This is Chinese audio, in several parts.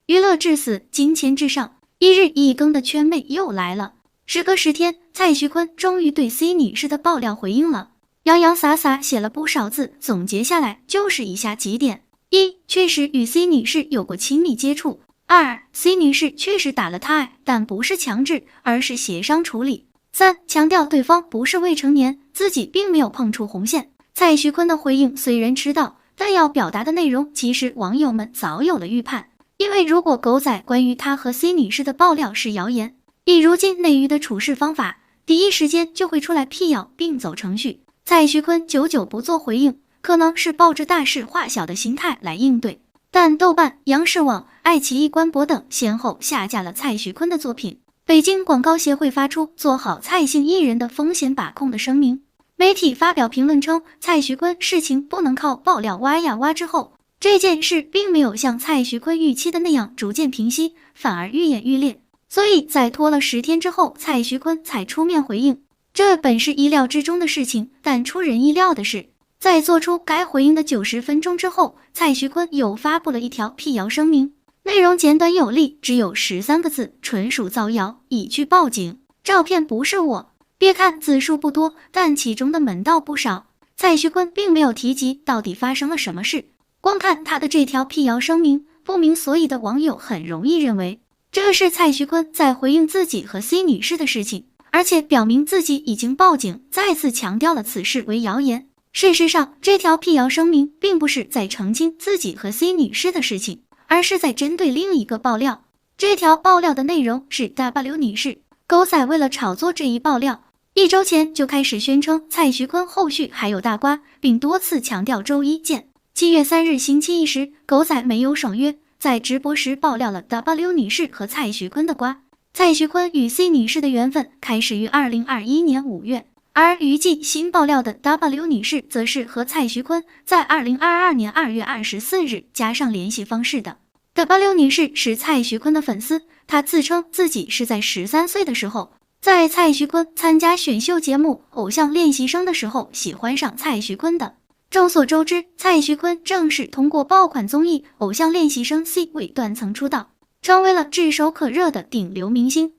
娱乐至死，金钱至上，一日一更的圈妹又来了。时隔10天，蔡徐坤终于对 C 女士的爆料回应了，洋洋洒洒写了不少字，总结下来就是以下几点：一、确实与 C 女士有过亲密接触；2、C 女士确实打了他爱，但不是强制，而是协商处理；3、强调对方不是未成年，自己并没有碰触红线。蔡徐坤的回应虽然迟到，但要表达的内容其实网友们早有了预判，因为如果狗仔关于他和 C 女士的爆料是谣言，以如今内娱的处事方法，第一时间就会出来辟谣并走程序。蔡徐坤久久不做回应，可能是抱着大事化小的心态来应对。但豆瓣、央视网、爱奇艺、官博等先后下架了蔡徐坤的作品。北京广告协会发出做好蔡姓艺人的风险把控的声明。媒体发表评论称，蔡徐坤事情不能靠爆料挖呀挖之后，这件事并没有像蔡徐坤预期的那样逐渐平息，反而愈演愈烈。所以在拖了10天之后，蔡徐坤才出面回应。这本是意料之中的事情，但出人意料的是，在做出该回应的90分钟之后，蔡徐坤又发布了一条辟谣声明，内容简短有力，只有13个字，纯属造谣，已去报警，照片不是我。别看字数不多，但其中的门道不少。蔡徐坤并没有提及到底发生了什么事，光看他的这条辟谣声明，不明所以的网友很容易认为这是蔡徐坤在回应自己和 C 女士的事情，而且表明自己已经报警，再次强调了此事为谣言。事实上，这条辟谣声明并不是在澄清自己和 C 女士的事情，而是在针对另一个爆料。这条爆料的内容是 W 女士。狗仔为了炒作这一爆料，1周前就开始宣称蔡徐坤后续还有大瓜，并多次强调周一见。7月3日星期一时，狗仔没有爽约，在直播时爆料了 W 女士和蔡徐坤的瓜。蔡徐坤与 C 女士的缘分开始于2021年5月，而余继新爆料的 W 女士则是和蔡徐坤在2022年2月24日加上联系方式的。W 女士是蔡徐坤的粉丝，她自称自己是在13岁的时候，在蔡徐坤参加选秀节目《偶像练习生》的时候喜欢上蔡徐坤的。众所周知，蔡徐坤正是通过爆款综艺《偶像练习生 C》为断层出道，成为了炙手可热的顶流明星。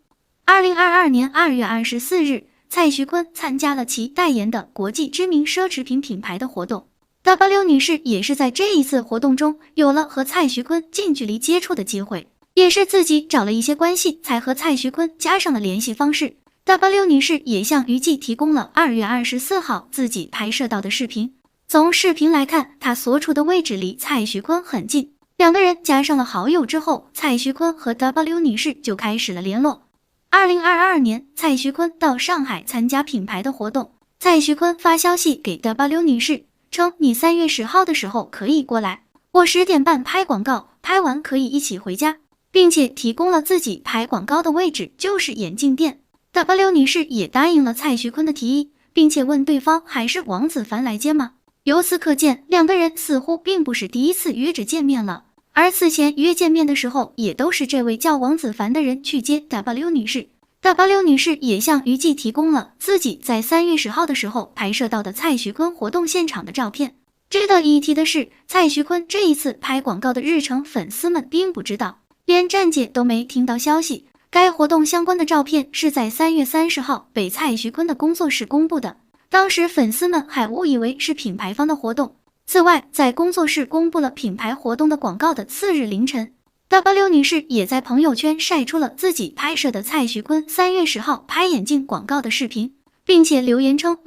2022年2月24日，蔡徐坤参加了其代言的国际知名奢侈品品牌的活动。W 女士也是在这一次活动中有了和蔡徐坤近距离接触的机会，也是自己找了一些关系才和蔡徐坤加上了联系方式。W 女士也向娱记提供了2月24号自己拍摄到的视频。从视频来看，她所处的位置离蔡徐坤很近，两个人加上了好友之后，蔡徐坤和 W 女士就开始了联络。2022年，蔡徐坤到上海参加品牌的活动，蔡徐坤发消息给 W 女士，称你3月10号的时候可以过来，我10点半拍广告，拍完可以一起回家，并且提供了自己拍广告的位置，就是眼镜店。W 女士也答应了蔡徐坤的提议，并且问对方还是王子凡来接吗？由此可见，两个人似乎并不是第一次约着见面了，而此前约见面的时候，也都是这位叫王子凡的人去接 W 女士。W 女士也向娱记提供了自己在3月10号的时候拍摄到的蔡徐坤活动现场的照片。值得一提的是，蔡徐坤这一次拍广告的日程，粉丝们并不知道，连站姐都没听到消息。该活动相关的照片是在3月30号被蔡徐坤的工作室公布的，当时粉丝们还误以为是品牌方的活动。此外，在工作室公布了品牌活动的广告的次日凌晨， W 女士也在朋友圈晒出了自己拍摄的蔡徐坤3月10号拍眼镜广告的视频，并且留言称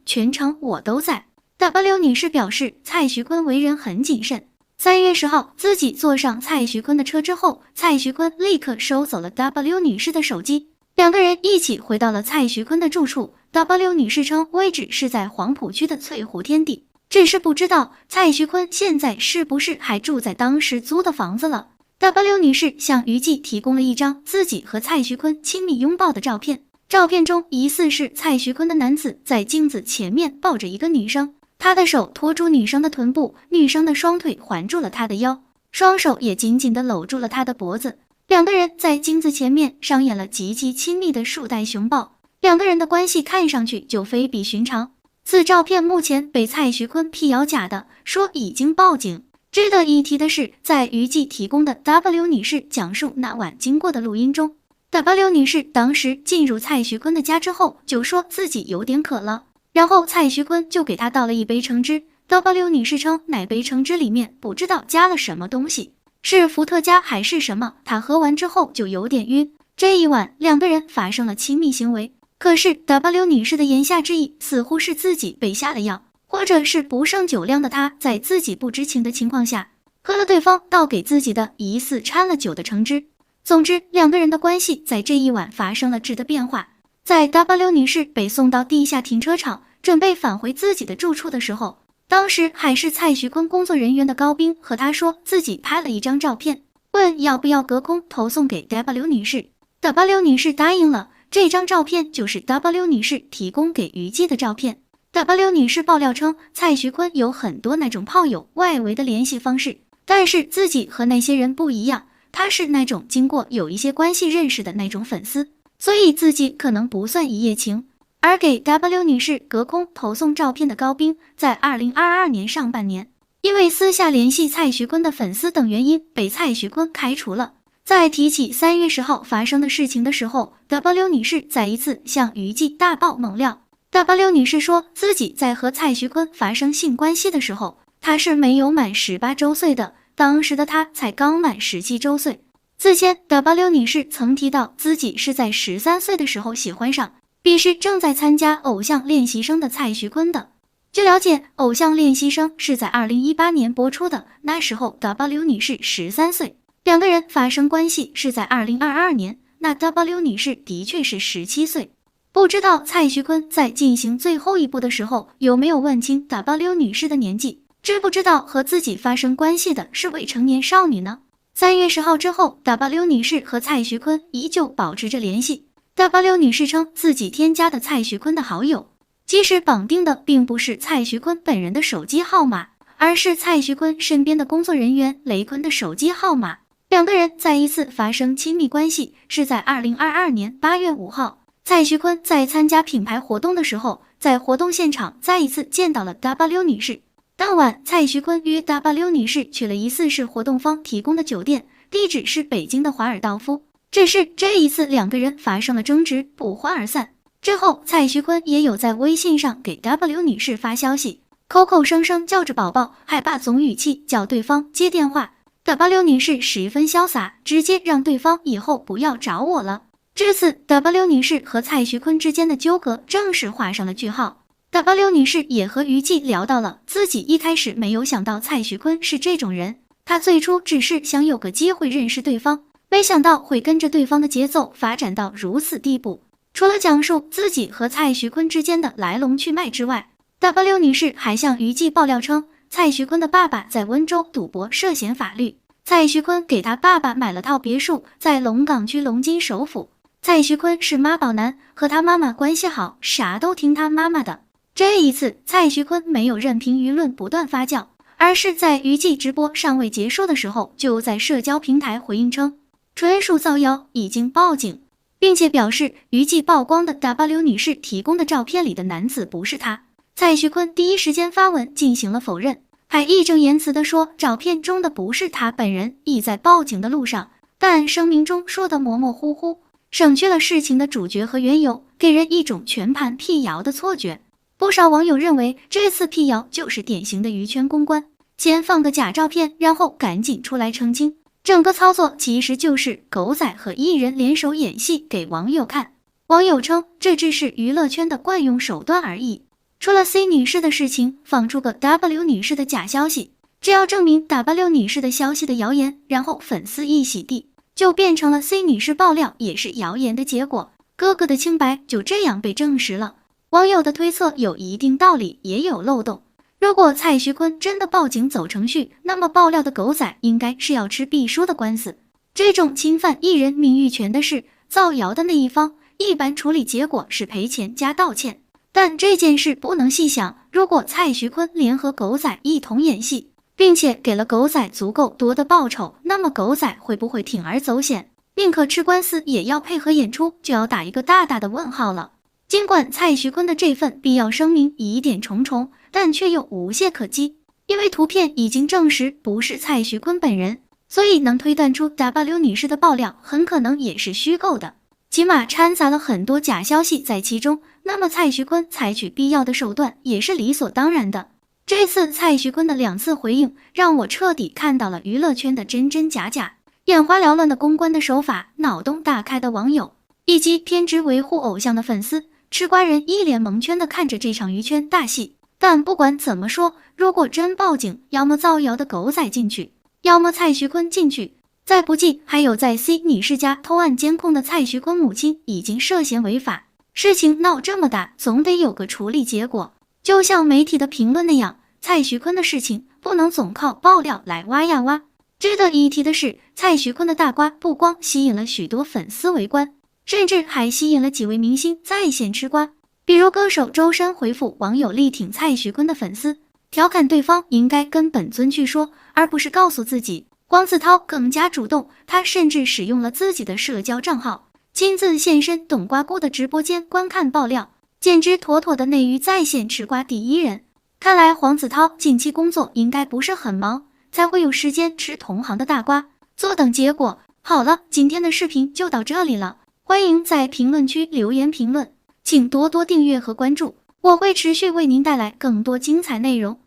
全程我都在。 W 女士表示，蔡徐坤为人很谨慎，3月10号自己坐上蔡徐坤的车之后，蔡徐坤立刻收走了 W 女士的手机，两个人一起回到了蔡徐坤的住处。 W 女士称位置是在黄浦区的翠湖天地，只是不知道蔡徐坤现在是不是还住在当时租的房子了。 W 女士向娱记提供了一张自己和蔡徐坤亲密拥抱的照片，照片中疑似是蔡徐坤的男子在镜子前面抱着一个女生，他的手托住女生的臀部，女生的双腿环住了他的腰，双手也紧紧地搂住了他的脖子，两个人在镜子前面上演了极其亲密的树袋熊抱，两个人的关系看上去就非比寻常。此照片目前被蔡徐坤辟谣假的，说已经报警。值得一提的是，在于季提供的 W 女士讲述那晚经过的录音中， W 女士当时进入蔡徐坤的家之后，就说自己有点渴了，然后蔡徐坤就给她倒了一杯橙汁。W 女士称那杯橙汁里面不知道加了什么东西，是伏特加还是什么，她喝完之后就有点晕。这一晚两个人发生了亲密行为，可是 W 女士的言下之意似乎是自己被下了药，或者是不胜酒量的她在自己不知情的情况下喝了对方倒给自己的疑似掺了酒的橙汁。总之，两个人的关系在这一晚发生了质的变化。在 W 女士被送到地下停车场，准备返回自己的住处的时候，当时还是蔡徐坤工作人员的高兵和他说自己拍了一张照片，问要不要隔空投送给 W 女士。W 女士答应了，这张照片就是 W 女士提供给于季的照片。W 女士爆料称，蔡徐坤有很多那种炮友外围的联系方式，但是自己和那些人不一样，他是那种经过有一些关系认识的那种粉丝，所以自己可能不算一夜情。而给 W 女士隔空投送照片的高兵，在2022年上半年，因为私下联系蔡徐坤的粉丝等原因，被蔡徐坤开除了。在提起3月10号发生的事情的时候， W 女士再一次向于季大爆猛料。 W 女士说自己在和蔡徐坤发生性关系的时候，她是没有满18周岁的，当时的她才刚满17周岁。此前 W 女士曾提到自己是在13岁的时候喜欢上彼时正在参加偶像练习生的蔡徐坤的。据了解，偶像练习生是在2018年播出的，那时候 W 女士13岁，两个人发生关系是在2022年，那 W 女士的确是17岁。不知道蔡徐坤在进行最后一步的时候有没有问清 W 女士的年纪，知不知道和自己发生关系的是未成年少女呢？3月10号之后， W 女士和蔡徐坤依旧保持着联系。 W 女士称自己添加的蔡徐坤的好友，即使绑定的并不是蔡徐坤本人的手机号码，而是蔡徐坤身边的工作人员雷坤的手机号码。两个人再一次发生亲密关系是在2022年8月5号，蔡徐坤在参加品牌活动的时候，在活动现场再一次见到了 W 女士。当晚，蔡徐坤约 W 女士去了疑似是活动方提供的酒店，地址是北京的华尔道夫。只是这一次两个人发生了争执，不欢而散。之后，蔡徐坤也有在微信上给 W 女士发消息，口口声声叫着宝宝，还把总语气叫对方接电话。W 女士十分潇洒，直接让对方以后不要找我了。至此 W 女士和蔡徐坤之间的纠葛正式画上了句号。W 女士也和于季聊到了自己一开始没有想到蔡徐坤是这种人，她最初只是想有个机会认识对方，没想到会跟着对方的节奏发展到如此地步。除了讲述自己和蔡徐坤之间的来龙去脉之外， W 女士还向于季爆料称，蔡徐坤的爸爸在温州赌博涉嫌法律，蔡徐坤给他爸爸买了套别墅，在龙岗区龙津首府。蔡徐坤是妈宝男，和他妈妈关系好，啥都听他妈妈的。这一次，蔡徐坤没有任凭舆论不断发酵，而是在于季直播尚未结束的时候，就在社交平台回应称纯属造谣，已经报警，并且表示于季曝光的 W 女士提供的照片里的男子不是他。蔡徐坤第一时间发文进行了否认，还义正言辞地说照片中的不是他本人，已在报警的路上，但声明中说的模模糊糊，省去了事情的主角和缘由，给人一种全盘辟谣的错觉。不少网友认为这次辟谣就是典型的娱圈公关，先放个假照片，然后赶紧出来澄清。整个操作其实就是狗仔和艺人联手演戏给网友看。网友称这只是娱乐圈的惯用手段而已。除了 C 女士的事情，放出个 W 女士的假消息，只要证明 W 女士的消息的谣言，然后粉丝一洗地，就变成了 C 女士爆料也是谣言的结果，哥哥的清白就这样被证实了。网友的推测有一定道理，也有漏洞。如果蔡徐坤真的报警走程序，那么爆料的狗仔应该是要吃必输的官司。这种侵犯艺人名誉权的事，造谣的那一方一般处理结果是赔钱加道歉。但这件事不能细想，如果蔡徐坤联合狗仔一同演戏，并且给了狗仔足够多的报酬，那么狗仔会不会铤而走险，宁可吃官司也要配合演出，就要打一个大大的问号了。尽管蔡徐坤的这份必要声明疑点重重，但却又无懈可击。因为图片已经证实不是蔡徐坤本人，所以能推断出 W 女士的爆料很可能也是虚构的，起码掺杂了很多假消息在其中。那么蔡徐坤采取必要的手段也是理所当然的。这次蔡徐坤的2次回应，让我彻底看到了娱乐圈的真真假假，眼花缭乱的公关的手法，脑洞大开的网友，以及偏执维护偶像的粉丝。吃瓜人一脸蒙圈的看着这场娱圈大戏。但不管怎么说，如果真报警，要么造谣的狗仔进去，要么蔡徐坤进去，再不济还有在 C 女士家偷按监控的蔡徐坤母亲已经涉嫌违法。事情闹这么大，总得有个处理结果。就像媒体的评论那样，蔡徐坤的事情不能总靠爆料来挖呀挖。值得一提的是，蔡徐坤的大瓜不光吸引了许多粉丝围观，甚至还吸引了几位明星在线吃瓜。比如歌手周深回复网友力挺蔡徐坤的粉丝，调侃对方应该跟本尊去说，而不是告诉自己。黄子韬更加主动，他甚至使用了自己的社交账号，亲自现身董瓜姑的直播间观看爆料，简直妥妥的内娱在线吃瓜第一人。看来黄子韬近期工作应该不是很忙，才会有时间吃同行的大瓜，坐等结果。好了，今天的视频就到这里了，欢迎在评论区留言评论，请多多订阅和关注，我会持续为您带来更多精彩内容。